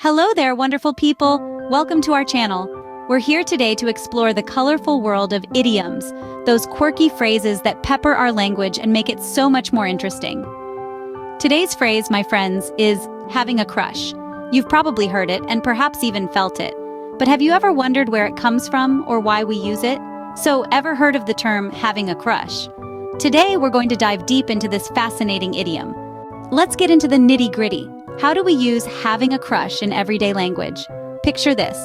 Hello there, wonderful people! Welcome to our channel. We're here today to explore the colorful world of idioms, those quirky phrases that pepper our language and make it so much more interesting. Today's phrase, my friends, is having a crush. You've probably heard it and perhaps even felt it. But have you ever wondered where it comes from or why we use it? So, ever heard of the term having a crush? Today, we're going to dive deep into this fascinating idiom. Let's get into the nitty-gritty. How do we use having a crush in everyday language? Picture this.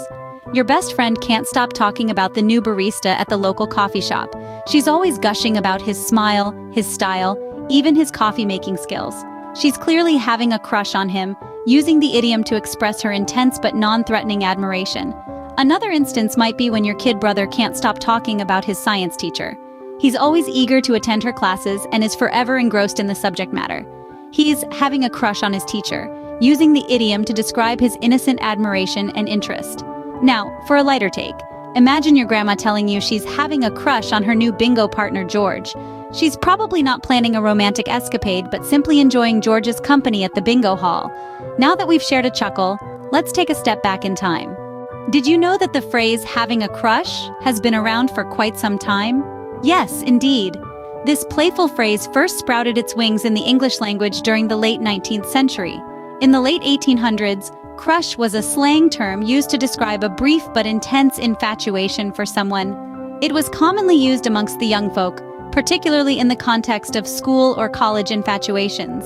Your best friend can't stop talking about the new barista at the local coffee shop. She's always gushing about his smile, his style, even his coffee-making skills. She's clearly having a crush on him, using the idiom to express her intense but non-threatening admiration. Another instance might be when your kid brother can't stop talking about his science teacher. He's always eager to attend her classes and is forever engrossed in the subject matter. He's having a crush on his teacher, using the idiom to describe his innocent admiration and interest. Now, for a lighter take, imagine your grandma telling you she's having a crush on her new bingo partner, George. She's probably not planning a romantic escapade, but simply enjoying George's company at the bingo hall. Now that we've shared a chuckle, let's take a step back in time. Did you know that the phrase having a crush has been around for quite some time? Yes, indeed. This playful phrase first sprouted its wings in the English language during the late 19th century. In the late 1800s, crush was a slang term used to describe a brief but intense infatuation for someone. It was commonly used amongst the young folk, particularly in the context of school or college infatuations.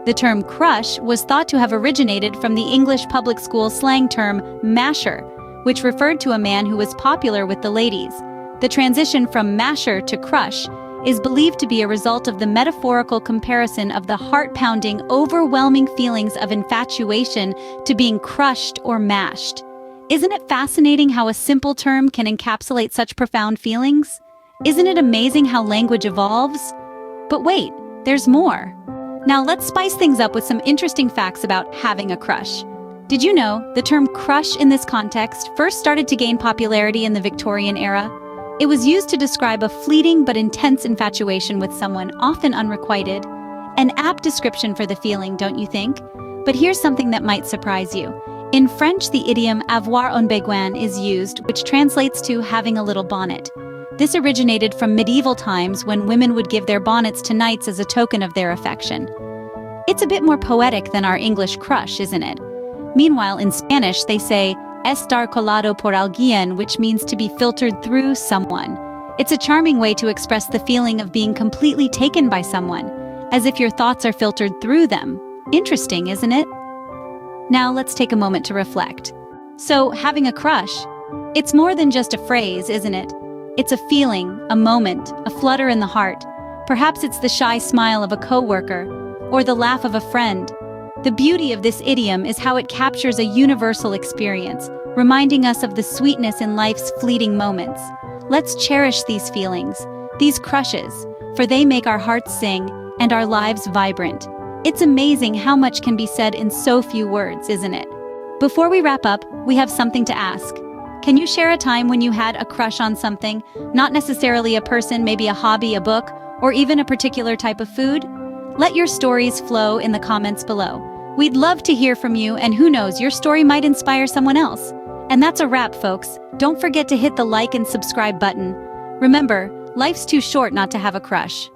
The term crush was thought to have originated from the English public school slang term masher, which referred to a man who was popular with the ladies. The transition from masher to crush is believed to be a result of the metaphorical comparison of the heart-pounding, overwhelming feelings of infatuation to being crushed or mashed. Isn't it fascinating how a simple term can encapsulate such profound feelings? Isn't it amazing how language evolves? But wait, there's more. Now let's spice things up with some interesting facts about having a crush. Did you know the term crush in this context first started to gain popularity in the Victorian era? It was used to describe a fleeting but intense infatuation with someone, often unrequited. An apt description for the feeling, don't you think? But here's something that might surprise you. In French, the idiom avoir un beguin is used, which translates to having a little bonnet. This originated from medieval times when women would give their bonnets to knights as a token of their affection. It's a bit more poetic than our English crush, isn't it? Meanwhile, in Spanish, they say estar colado por alguien, which means to be filtered through someone. It's a charming way to express the feeling of being completely taken by someone, as if your thoughts are filtered through them. Interesting, isn't it? Now let's take a moment to reflect. So, having a crush, it's more than just a phrase, isn't it? It's a feeling, a moment, a flutter in the heart. Perhaps it's the shy smile of a coworker, or the laugh of a friend. The beauty of this idiom is how it captures a universal experience, reminding us of the sweetness in life's fleeting moments. Let's cherish these feelings, these crushes, for they make our hearts sing and our lives vibrant. It's amazing how much can be said in so few words, isn't it? Before we wrap up, we have something to ask. Can you share a time when you had a crush on something, not necessarily a person, maybe a hobby, a book, or even a particular type of food? Let your stories flow in the comments below. We'd love to hear from you, and who knows, your story might inspire someone else. And that's a wrap, folks. Don't forget to hit the like and subscribe button. Remember, life's too short not to have a crush.